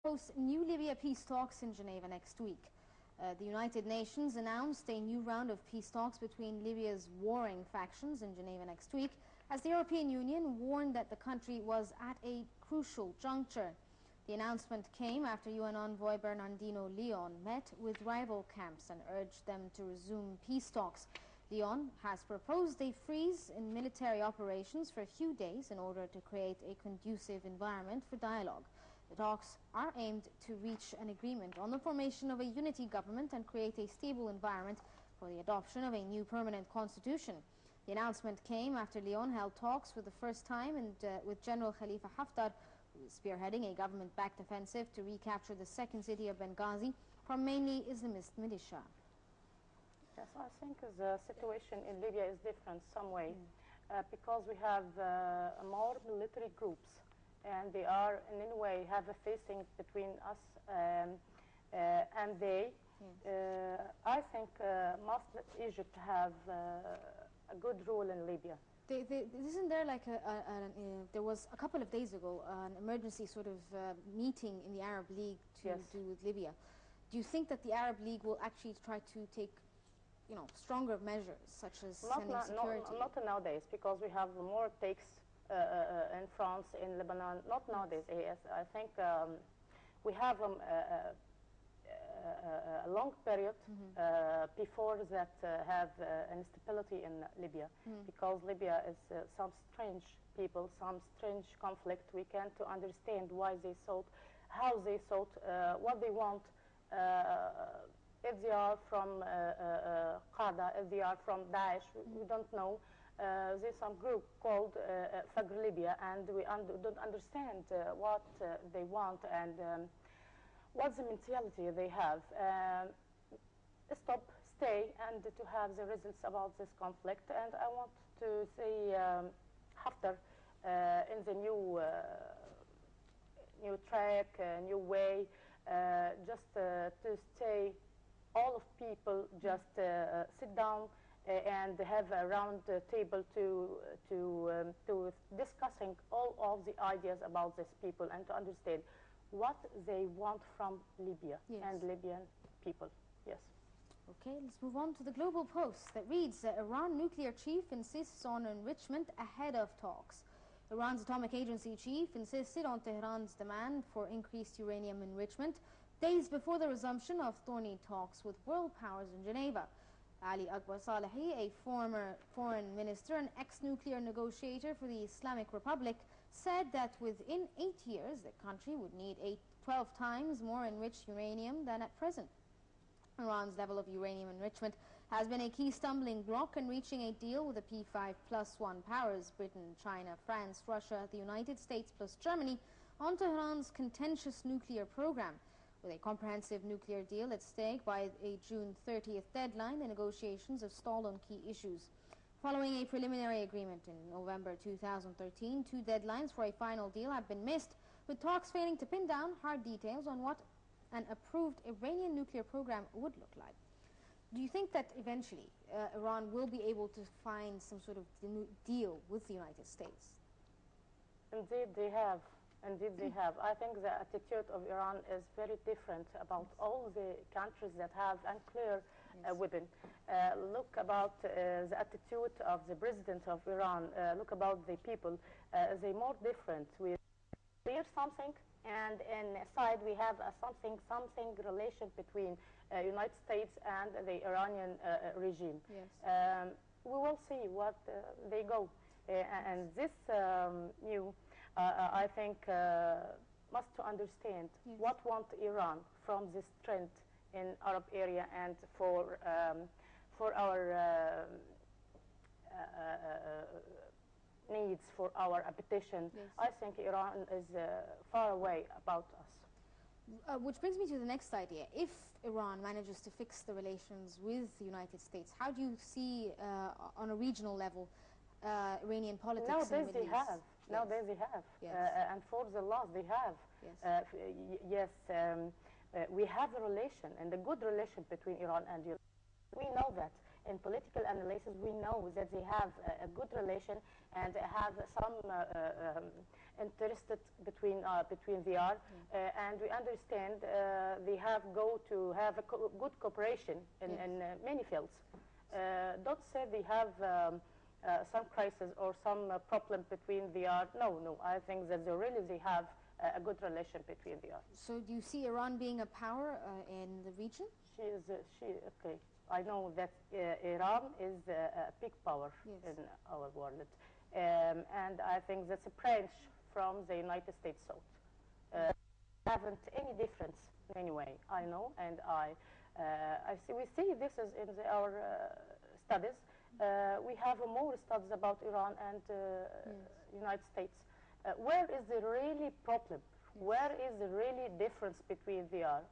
host new Libya peace talks in Geneva next week. The United Nations announced a new round of peace talks between Libya's warring factions in Geneva next week, as the European Union warned that the country was at a crucial juncture. The announcement came after UN envoy Bernardino Leon met with rival camps and urged them to resume peace talks. Leon has proposed a freeze in military operations for a few days in order to create a conducive environment for dialogue. The talks are aimed to reach an agreement on the formation of a unity government and create a stable environment for the adoption of a new permanent constitution. The announcement came after Leon held talks for the first time with General Khalifa Haftar, who is spearheading a government-backed offensive to recapture the second city of Benghazi from mainly Islamist militia. Yes, I think the situation in Libya is different some way because we have more military groups, and they are in any way have a facing between us and they. I think must let Egypt have a good role in Libya. Isn't there like there was a couple of days ago an emergency sort of meeting in the Arab League to do with Libya? Do you think that the Arab League will actually try to take, stronger measures such as sending security? Not nowadays, because we have more takes in France, in Lebanon. Not nowadays. Yes, I think we have a long period before that have instability in Libya, because Libya is some strange people, some strange conflict. We can't understand why they thought, how they thought, what they want. If they are from Qaeda, if they are from Daesh, we don't know. There's some group called Fajr Libya, and we don't understand what they want and what's the mentality they have. Stop, stay, and to have the results about this conflict. And I want to see Haftar in the new track, new way, just to stay. All of people just sit down and have a round table to discussing all of the ideas about these people and to understand what they want from Libya and Libyan people. Yes. Okay, let's move on to the Global Post that reads, Iran nuclear chief insists on enrichment ahead of talks. Iran's atomic agency chief insisted on Tehran's demand for increased uranium enrichment days before the resumption of thorny talks with world powers in Geneva. Ali Akbar Salehi, a former foreign minister and ex-nuclear negotiator for the Islamic Republic, said that within 8 years the country would need 12 times more enriched uranium than at present. Iran's level of uranium enrichment has been a key stumbling block in reaching a deal with the P5+1 powers, Britain, China, France, Russia, the United States plus Germany, on Tehran's contentious nuclear program. With a comprehensive nuclear deal at stake by a June 30th deadline, the negotiations have stalled on key issues. Following a preliminary agreement in November 2013, 2 deadlines for a final deal have been missed, with talks failing to pin down hard details on what an approved Iranian nuclear program would look like. Do you think that eventually Iran will be able to find some sort of deal with the United States? Indeed, they have. Indeed, they have. I think the attitude of Iran is very different about all the countries that have nuclear weapon. Look about the attitude of the president of Iran. Look about the people. They're more different. We clear something, and inside we have something relation between United States and the Iranian regime. Yes. We will see what they go. And this new, I think, must to understand what want Iran from this trend in Arab area and for our needs, for our appetition. Yes. I think Iran is far away about us. Which brings me to the next idea. If Iran manages to fix the relations with the United States, how do you see, on a regional level, Iranian politics in the Middle East? Nowadays they have. Yes. And for the laws they have. Yes. We have a relation, and a good relation between Iran and Iran. We know that. In political analysis, we know that they have a good relation and have some interested between the are, and we understand they have to have a good cooperation in many fields. Don't say they have some crisis or some problem between the are. No, I think that they have a good relation between the are. So do you see Iran being a power in the region? Okay. I know that Iran is a big power in our world. And I think that's a branch from the United States. So haven't any difference in any way. I know, and we see this is in our studies. We have more studies about Iran and United States. Where is the really problem? Where is the really difference between the are?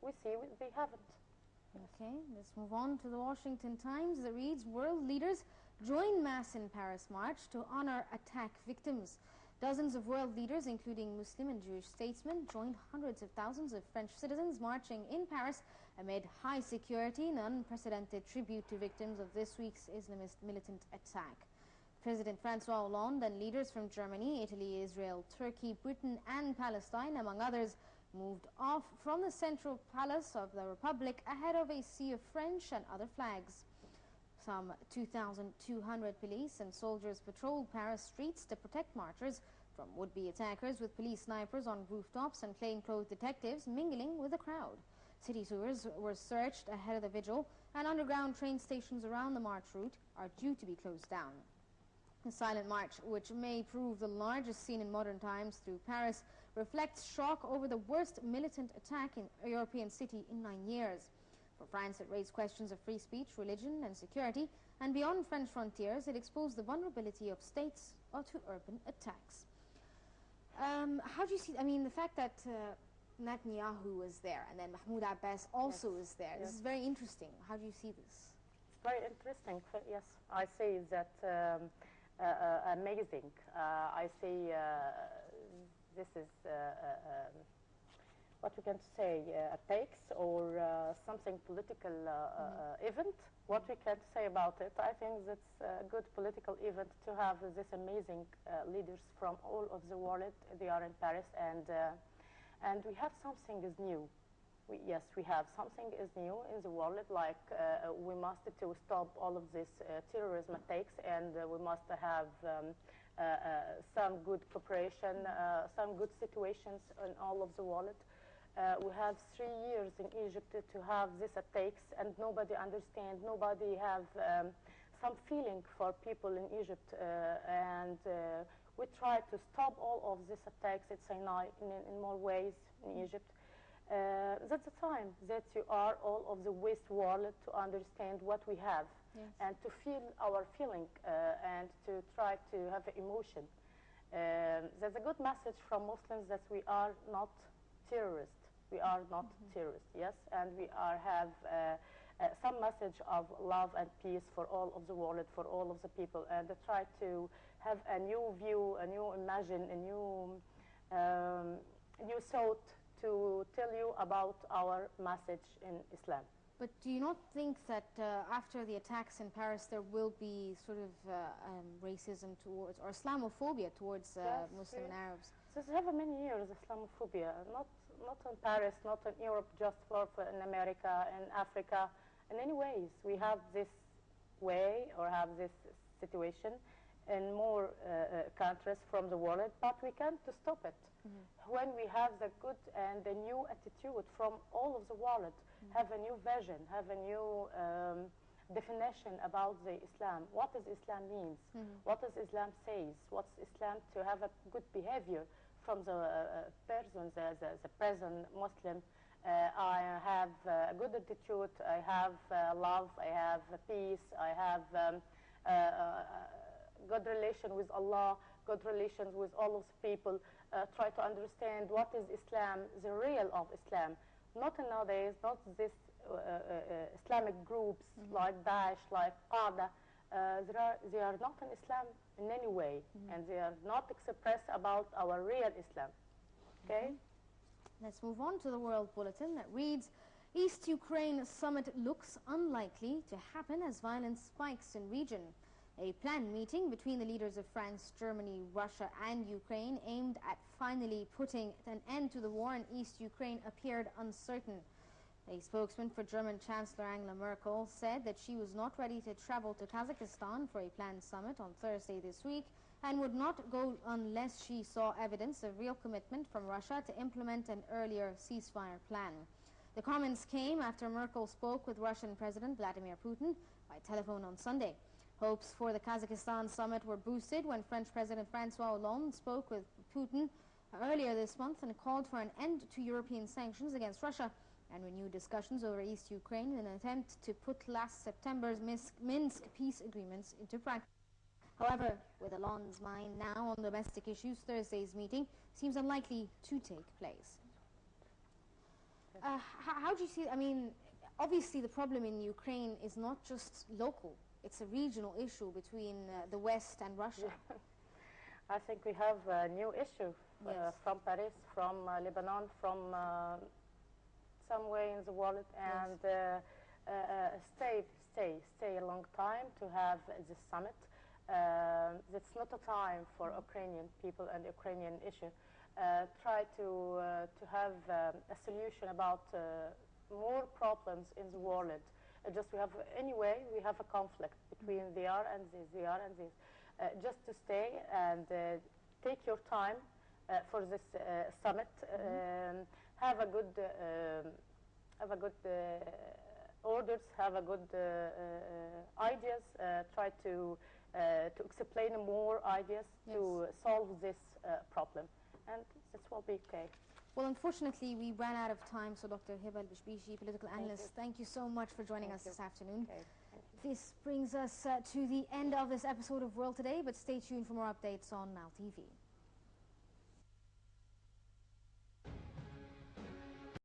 We see they haven't. Okay, let's move on to the Washington Times that reads, world leaders join mass in Paris march to honor attack victims. Dozens of world leaders, including Muslim and Jewish statesmen, joined hundreds of thousands of French citizens marching in Paris amid high security and unprecedented tribute to victims of this week's Islamist militant attack. President Francois Hollande and leaders from Germany, Italy, Israel, Turkey, Britain and Palestine, among others, moved off from the central palace of the Republic ahead of a sea of French and other flags. Some 2,200 police and soldiers patrolled Paris streets to protect marchers from would-be attackers, with police snipers on rooftops and plainclothes detectives mingling with the crowd. City sewers were searched ahead of the vigil, and underground train stations around the march route are due to be closed down. The silent march, which may prove the largest seen in modern times through Paris, reflects shock over the worst militant attack in a European city in 9 years. For France, it raised questions of free speech, religion and security, and beyond French frontiers, it exposed the vulnerability of states to urban attacks. How do you see, the fact that Netanyahu was there and then Mahmoud Abbas also was there, this is very interesting. How do you see this? It's very interesting, yes. I say that amazing. I say this is what we can say, attacks or something political event. What we can say about it, I think that's a good political event to have this amazing leaders from all of the world. They are in Paris, and we have something is new. Yes, we have something is new in the world, like we must to stop all of this terrorism attacks, and we must have some good cooperation, some good situations in all of the world. We have 3 years in Egypt to have these attacks, and nobody understands, nobody have some feeling for people in Egypt, and we try to stop all of these attacks at Sinai in more ways in Egypt. That's the time that you are all of the West world to understand what we have, and to feel our feeling, and to try to have emotion. There's a good message from Muslims that we are not terrorists. We are not terrorists, yes, and we have some message of love and peace for all of the world, for all of the people, and to try to have a new view, a new imagine, a new thought to tell you about our message in Islam. But do you not think that after the attacks in Paris there will be sort of racism towards, or Islamophobia towards Muslim and Arabs? This have many years, Islamophobia, not in Paris, not in Europe, just for in America, in Africa. In any ways, we have this way or have this situation in more countries from the world, but we can't stop it. When we have the good and the new attitude from all of the world, have a new vision, have a new definition about the Islam. What does Islam means? What does Islam says? What's Islam to have a good behavior from the person, the present Muslim? I have a good attitude, I have love, I have peace, I have good relation with Allah, good relations with all of the people. Try to understand what is Islam, the real of Islam. Not nowadays, not this Islamic groups like Daesh, like Qaeda. They are not in Islam in any way, and they are not expressed about our real Islam. Okay? Let's move on to the World Bulletin that reads, East Ukraine summit looks unlikely to happen as violence spikes in region. A planned meeting between the leaders of France, Germany, Russia and Ukraine aimed at finally putting an end to the war in East Ukraine appeared uncertain. A spokesman for German Chancellor Angela Merkel said that she was not ready to travel to Kazakhstan for a planned summit on Thursday this week and would not go unless she saw evidence of real commitment from Russia to implement an earlier ceasefire plan. The comments came after Merkel spoke with Russian President Vladimir Putin by telephone on Sunday. Hopes for the Kazakhstan summit were boosted when French President François Hollande spoke with Putin earlier this month and called for an end to European sanctions against Russia and renewed discussions over East Ukraine in an attempt to put last September's Minsk peace agreements into practice. However, with Hollande's mind now on domestic issues, Thursday's meeting seems unlikely to take place. How do you see, I mean, obviously the problem in Ukraine is not just local, it's a regional issue between the West and Russia. Yeah. I think we have a new issue from Paris, from Lebanon, from somewhere in the world, and stay a long time to have this summit. It's not a time for Ukrainian people and Ukrainian issue. Try to have a solution about more problems in the world. Just we have a conflict between there and this. Just to stay and take your time for this summit. Have a good orders. Have a good ideas. Try to explain more ideas to solve this problem, and this will be okay. Well, unfortunately, we ran out of time, so Dr. Heba Beshbeshy, political analyst, thank you so much for joining us this afternoon. Okay. This brings us to the end of this episode of World Today, but stay tuned for more updates on Nile TV.